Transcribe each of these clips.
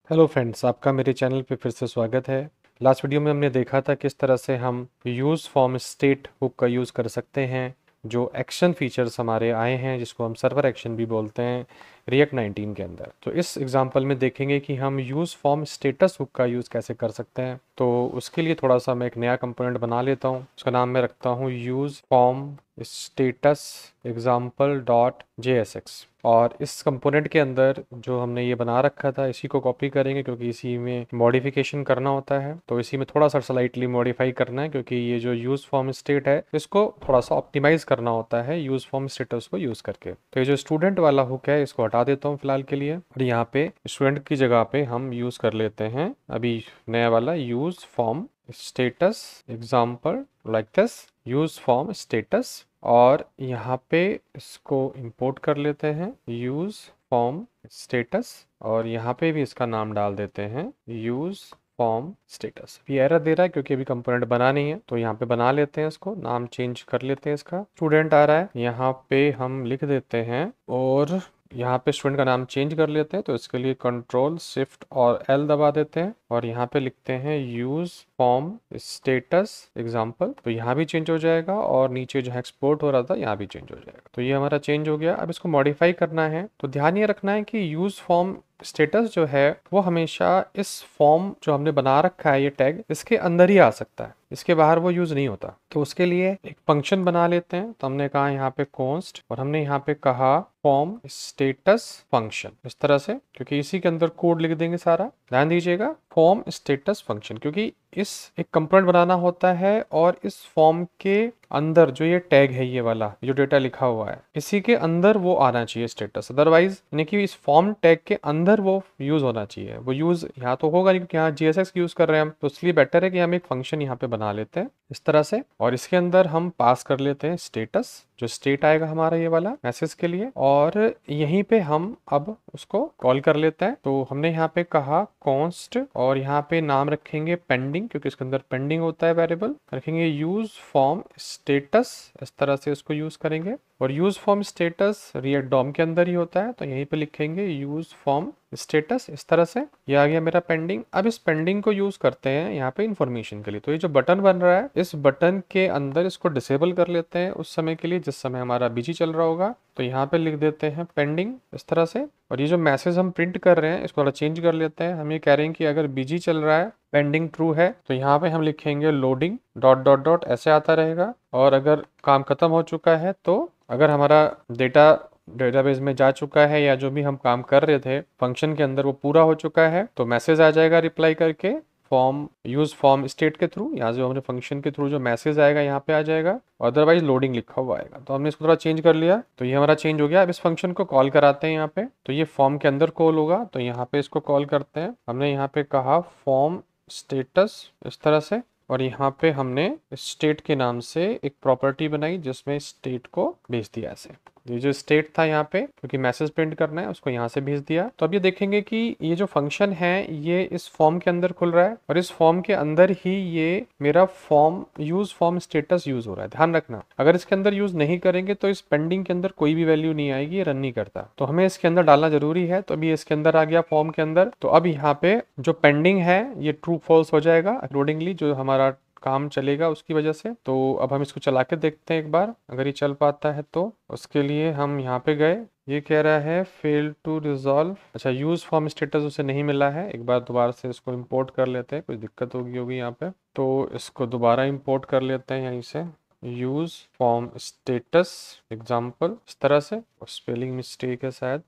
Hello friends, आपका मेरे channel पे फिर से स्वागत है। लास्ट वीडियो में हमने देखा था किस तरह से हम यूज़ फॉर्म स्टेट हुक का यूज़ कर सकते हैं। जो एक्शन फीचर्स हमारे आए हैं जिसको हम सर्वर एक्शन भी बोलते हैं रिएक्ट 19 के अंदर। तो इस एग्जांपल में देखेंगे कि हम यूज़ फॉर्म स्टेटस हुक का यूज़ कैसे कर सकते हैं। तो उसके लिए थोड़ा सा मैं एक नया कंपोनेंट बना लेता हूँ। उसका नाम मैं रखता हूँ use form status example dot JSX। और इस कंपोनेंट के अंदर जो हमने ये बना रखा था इसी को कॉपी करेंगे क्योंकि इसी में मॉडिफिकेशन करना होता है। तो इसी में थोड़ा सा स्लाइटली मॉडिफाई करना है क्योंकि ये जो यूज़ फॉर्म स्टेट है इसको थोड़ा सा ऑप्टिमाइज करना होता है यूज़ फॉर्म स्टेटस को यूज़ करके। तो ये जो स्टूडेंट वाला हुक है इसको हटा देता हूँ फिलहाल के लिए, और यहाँ पे स्टूडेंट की जगह पे हम यूज़ कर लेते हैं अभी नया वाला use form status example like this use form status. और यहाँ पे इसको इंपोर्ट कर लेते हैं यूज़ फॉर्म स्टेटस, और यहाँ पे भी इसका नाम डाल देते हैं यूज़ फॉर्म स्टेटस। ये एरर दे रहा है क्योंकि अभी कंपोनेंट बना नहीं है, तो यहाँ पे बना लेते हैं, इसको नाम चेंज कर लेते हैं। इसका स्टूडेंट आ रहा है, यहाँ पे हम लिख देते हैं और यहाँ पे स्टूडेंट का नाम चेंज कर लेते हैं। तो इसके लिए कंट्रोल शिफ्ट और L दबा देते हैं और यहाँ पे लिखते हैं यूज़ फॉर्म स्टेटस एग्जाम्पल। तो यहाँ भी चेंज हो जाएगा और नीचे जहाँ एक्सपोर्ट हो रहा था यहाँ भी चेंज हो जाएगा। तो ये हमारा चेंज हो गया। अब इसको मॉडिफाई करना है तो ध्यान ये रखना है कि यूज़ फॉर्म स्टेटस जो है वो हमेशा इस फॉर्म जो हमने बना रखा है ये टैग इसके अंदर ही आ सकता है, इसके बाहर वो यूज नहीं होता। तो उसके लिए एक फंक्शन बना लेते हैं। तो हमने कहा यहाँ पे कॉन्स्ट और हमने यहाँ पे कहा फॉर्म स्टेटस फंक्शन, इस तरह से, क्योंकि इसी के अंदर कोड लिख देंगे सारा। ध्यान दीजिएगा फॉर्म स्टेटस फंक्शन, क्योंकि इस एक कंपोनेंट बनाना होता है और इस फॉर्म के अंदर जो ये टैग है ये वाला जो डेटा लिखा हुआ है इसी के अंदर वो आना चाहिए स्टेटस। अदरवाइज यानी कि इस फॉर्म टैग के अंदर वो यूज होना चाहिए। वो यूज यहाँ तो होगा नहीं क्योंकि यहाँ JSX यूज कर रहे हैं हम, तो इसलिए बेटर है कि हम एक फंक्शन यहाँ पे बना लेते हैं इस तरह से, और इसके अंदर हम पास कर लेते हैं स्टेटस, जो स्टेट आएगा हमारा ये वाला मैसेज के लिए, और यहीं पे हम अब उसको कॉल कर लेते हैं। तो हमने यहाँ पे कहा कॉन्स्ट और यहाँ पे नाम रखेंगे पेंडिंग, क्योंकि इसके अंदर पेंडिंग होता है वेरिएबल, रखेंगे यूज फॉर्म स्टेटस, इस तरह से उसको यूज करेंगे। और यूज फॉर्म स्टेटस रिएक्ट डॉम के अंदर ही होता है, तो यहीं पे लिखेंगे यूज फॉर्म स्टेटस, इस तरह से। ये आ गया मेरा पेंडिंग। अब इस पेंडिंग को यूज करते हैं यहाँ पे इंफॉर्मेशन के लिए। तो ये जो बटन बन रहा है इस बटन के अंदर इसको डिसेबल कर लेते हैं उस समय के लिए जिस समय हमारा बिजी चल रहा होगा। तो यहाँ पे लिख देते हैं पेंडिंग, इस तरह से। और ये जो मैसेज हम प्रिंट कर रहे हैं इसको थोड़ा चेंज कर लेते हैं। हम ये कह रहे हैं कि अगर बिजी चल रहा है पेंडिंग ट्रू है तो यहाँ पे हम लिखेंगे लोडिंग डॉट डॉट डॉट, ऐसे आता रहेगा। और अगर काम खत्म हो चुका है, तो अगर हमारा डेटा डेटाबेस में जा चुका है या जो भी हम काम कर रहे थे फंक्शन के अंदर वो पूरा हो चुका है, तो मैसेज आ जाएगा रिप्लाई करके फॉर्म यूज फॉर्म स्टेट के थ्रू। यहाँ से हमने फंक्शन के थ्रू जो मैसेज आएगा यहाँ पे आ जाएगा, अदरवाइज लोडिंग लिखा हुआ आएगा। तो हमने इसको थोड़ा चेंज कर लिया, तो ये हमारा चेंज हो गया। अब इस फंक्शन को कॉल कराते हैं यहाँ पे, तो ये फॉर्म के अंदर कॉल होगा। तो यहाँ पे इसको कॉल करते हैं। हमने यहाँ पे कहा फॉर्म स्टेटस, इस तरह से, और यहाँ पे हमने स्टेट के नाम से एक प्रॉपर्टी बनाई जिसमें स्टेट को भेज दिया ऐसे। ये जो स्टेट था यहाँ पे क्योंकि मैसेज प्रिंट करना है उसको यहाँ से भेज दिया। तो अब ये देखेंगे कि ये जो फंक्शन है ये इस फॉर्म के अंदर खुल रहा है और इस फॉर्म के अंदर ही ये मेरा form use form status use हो रहा है। ध्यान रखना, अगर इसके अंदर यूज नहीं करेंगे तो इस पेंडिंग के अंदर कोई भी वैल्यू नहीं आएगी, ये रन नहीं करता। तो हमें इसके अंदर डालना जरूरी है। तो अभी इसके अंदर आ गया फॉर्म के अंदर। तो अब यहाँ पे जो पेंडिंग है ये ट्रू फॉल्स हो जाएगा अकॉर्डिंगली जो हमारा काम चलेगा उसकी वजह से। तो अब हम इसको चला के देखते हैं एक बार, अगर ये चल पाता है तो। उसके लिए हम यहाँ पे गए, ये कह रहा है फेल टू रिजॉल्व। अच्छा, यूज फॉर्म स्टेटस उसे नहीं मिला है। एक बार दोबारा से इसको इंपोर्ट कर लेते हैं, कुछ दिक्कत होगी यहाँ पे। तो इसको दोबारा इंपोर्ट कर लेते हैं यहीं से, यूज फॉर्म स्टेटस एग्जाम्पल, इस तरह से। स्पेलिंग मिस्टेक है शायद,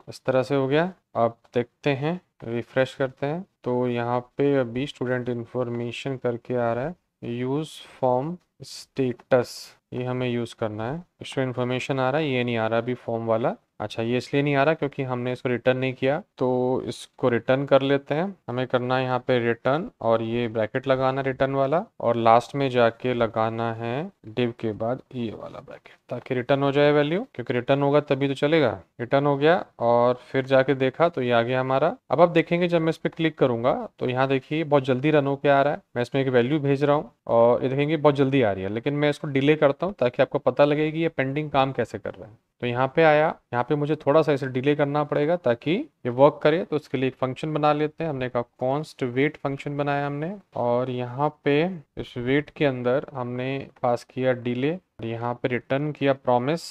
इस तरह से हो गया। अब देखते हैं, रिफ्रेश करते हैं, तो यहाँ पे अभी स्टूडेंट इन्फॉर्मेशन करके आ रहा है यूज फॉर्म स्टेटस, ये हमें यूज करना है। स्टूडेंट इन्फॉर्मेशन आ रहा है, ये नहीं आ रहा अभी फॉर्म वाला। अच्छा, ये इसलिए नहीं आ रहा क्योंकि हमने इसको रिटर्न नहीं किया। तो इसको रिटर्न कर लेते हैं। हमें करना है यहाँ पे रिटर्न और ये ब्रैकेट लगाना रिटर्न वाला, और लास्ट में जाके लगाना है डिव के बाद ये वाला ब्रैकेट, ताकि रिटर्न हो जाए वैल्यू, क्योंकि रिटर्न होगा तभी तो चलेगा। रिटर्न हो गया और फिर जाके देखा तो ये आ गया हमारा। अब आप देखेंगे जब मैं इस पर क्लिक करूंगा तो यहाँ देखिए बहुत जल्दी रन होके आ रहा है। मैं इसमें एक वैल्यू भेज रहा हूँ और ये देखेंगे बहुत जल्दी आ रही है, लेकिन मैं इसको डिले करता हूँ ताकि आपको पता लगे कि ये पेंडिंग काम कैसे कर रहा है। तो यहाँ पे आया, यहाँ पे मुझे थोड़ा सा इसे डिले करना पड़ेगा ताकि ये वर्क करे। तो उसके लिए एक फंक्शन बना लेते हैं। हमने कहा कॉन्स्ट वेट फंक्शन बनाया हमने, और यहाँ पे इस वेट के अंदर हमने पास किया डिले, और यहाँ पे रिटर्न किया प्रॉमिस,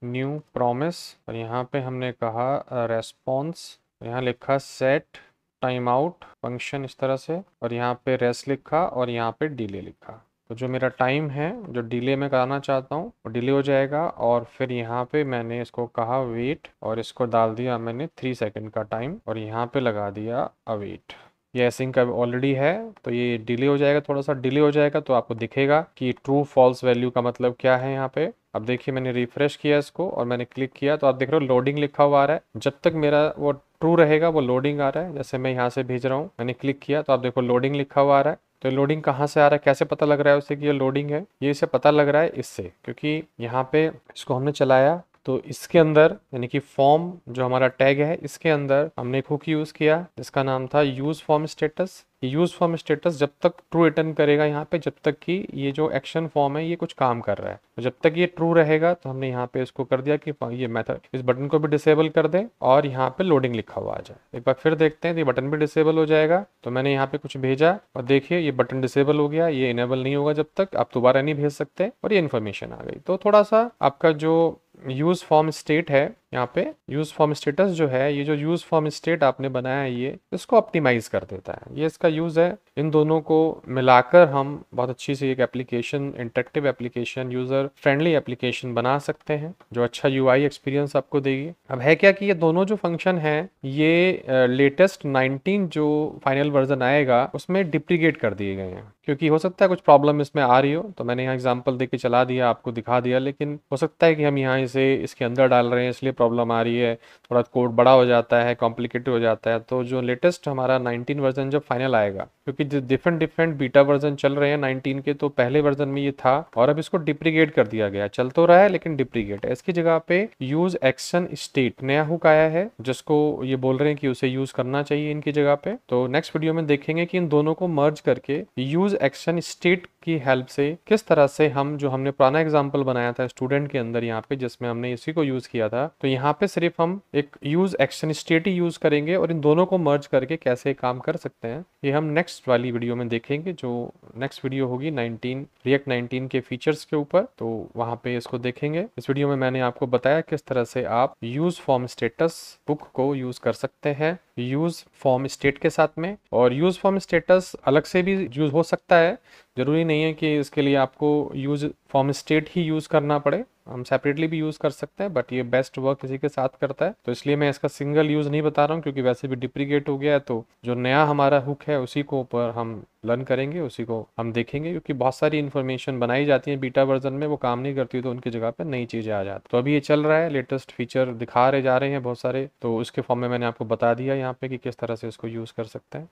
न्यू प्रॉमिस, और यहाँ पे हमने कहा रेस्पॉन्स, यहाँ लिखा सेट टाइम आउट फंक्शन इस तरह से, और यहाँ पे रेस्ट लिखा और यहाँ पे डिले लिखा। तो जो मेरा टाइम है जो डिले में कराना चाहता हूँ वो डिले हो जाएगा। और फिर यहाँ पे मैंने इसको कहा वेट, और इसको डाल दिया मैंने 3 सेकंड का टाइम, और यहाँ पे लगा दिया अवेट। ये एसिंक का ऑलरेडी है तो ये डिले हो जाएगा, थोड़ा सा डिले हो जाएगा। तो आपको दिखेगा कि ट्रू फॉल्स वैल्यू का मतलब क्या है यहाँ पे। अब देखिए मैंने रिफ्रेश किया इसको और मैंने क्लिक किया तो आप देख रहे हो लोडिंग लिखा हुआ आ रहा है। जब तक मेरा वो ट्रू रहेगा वो लोडिंग आ रहा है। जैसे मैं यहाँ से भेज रहा हूँ, मैंने क्लिक किया तो आप देखो लोडिंग लिखा हुआ आ रहा है। तो लोडिंग कहाँ से आ रहा है, कैसे पता लग रहा है उसे कि ये लोडिंग है? ये इसे पता लग रहा है इससे, क्योंकि यहाँ पे इसको हमने चलाया तो इसके अंदर यानी कि फॉर्म जो हमारा टैग है इसके अंदर हमने एक हुक यूज किया जिसका नाम था use form status. Use form status जब तक ट्रू रिटर्न करेगा यहाँ पे, जब तक कि ये जो एक्शन फॉर्म है ये कुछ काम कर रहा है। तो जब तक ये ट्रू रहेगा तो हमने यहाँ पे इसको कर दिया कि ये मेथड, इस बटन को भी डिसेबल कर दें और यहाँ पे लोडिंग लिखा हुआ आ जाए। एक बार फिर देखते हैं तो ये बटन भी डिसेबल हो जाएगा। तो मैंने यहाँ पे कुछ भेजा और देखिए ये बटन डिसेबल हो गया, ये इनेबल नहीं होगा जब तक, आप दोबारा नहीं भेज सकते, और ये इन्फॉर्मेशन आ गई। तो थोड़ा सा आपका जो यूज फॉर्म स्टेट है, यहाँ पे यूज फॉर्म स्टेटस जो है, ये जो यूज फॉर्म स्टेट आपने बनाया है ये इसको ऑप्टिमाइज कर देता है। ये इसका यूज है। इन दोनों को मिलाकर हम बहुत अच्छी सी एक application, interactive application, user friendly application बना सकते हैं जो अच्छा यूआई एक्सपीरियंस आपको देगी। अब है क्या कि ये दोनों जो फंक्शन है ये लेटेस्ट 19 जो फाइनल वर्जन आएगा उसमें डिप्रीकेट कर दिए गए हैं, क्योंकि हो सकता है कुछ प्रॉब्लम इसमें आ रही हो। तो मैंने यहाँ एग्जांपल देके चला दिया, आपको दिखा दिया, लेकिन हो सकता है कि हम यहाँ इसे इसके अंदर डाल रहे हैं इसलिए प्रॉब्लम आ रही है, थोड़ा कोड बड़ा हो जाता है, कॉम्प्लिकेटेड हो जाता है। तो जो लेटेस्ट हमारा 19 वर्जन जब फाइनल आएगा, क्योंकि डिफरेंट बीटा वर्जन चल रहे हैं 19 के, तो पहले वर्जन में ये था और अब इसको डिप्रीकेट कर दिया गया। चल तो रहा है लेकिन डिप्रीकेट है। इसकी जगह पे यूज एक्शन स्टेट नया हुक आया है जिसको ये बोल रहे हैं कि उसे यूज करना चाहिए इनकी जगह पे। तो नेक्स्ट वीडियो में देखेंगे कि इन दोनों को मर्ज करके यूज एक्शन स्टेट की हेल्प से किस तरह से हम, जो हमने पुराना एग्जांपल बनाया था स्टूडेंट के अंदर यहाँ पे जिसमें हमने इसी को यूज किया था, तो यहाँ पे सिर्फ हम एक यूज एक्शन स्टेट ही यूज करेंगे और इन दोनों को मर्ज करके कैसे काम कर सकते हैं ये हम नेक्स्ट वाली वीडियो में देखेंगे। जो नेक्स्ट वीडियो होगी 19 रिएक्ट 19 के फीचर्स के ऊपर, तो वहां पे इसको देखेंगे। इस वीडियो में मैंने आपको बताया किस तरह से आप यूज फॉर्म स्टेटस हुक को यूज कर सकते हैं यूज फॉर्म स्टेट के साथ में। और यूज फॉर्म स्टेटस अलग से भी यूज हो सकता है, जरूरी नहीं है कि इसके लिए आपको यूज फॉर्म स्टेट ही यूज करना पड़े, हम सेपरेटली भी यूज कर सकते हैं, बट ये बेस्ट वर्क इसी के साथ करता है। तो इसलिए मैं इसका सिंगल यूज नहीं बता रहा हूँ क्योंकि वैसे भी डिप्रीकेट हो गया है। तो जो नया हमारा हुक है उसी को ऊपर हम लर्न करेंगे, उसी को हम देखेंगे, क्योंकि बहुत सारी इन्फॉर्मेशन बनाई जाती है बीटा वर्जन में, वो काम नहीं करती तो उनकी जगह पे नई चीजें आ जाती। तो अभी ये चल रहा है, लेटेस्ट फीचर दिखा रहे जा रहे हैं बहुत सारे, तो उसके फॉर्म में मैंने आपको बता दिया यहाँ पे कि किस तरह से इसको यूज कर सकते हैं।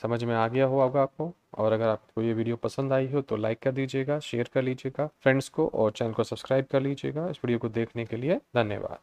समझ में आ गया होगा आपको। और अगर आपको ये वीडियो पसंद आई हो तो लाइक कर दीजिएगा, शेयर कर लीजिएगा फ्रेंड्स को, और चैनल को सब्सक्राइब कर लीजिएगा। इस वीडियो को देखने के लिए धन्यवाद।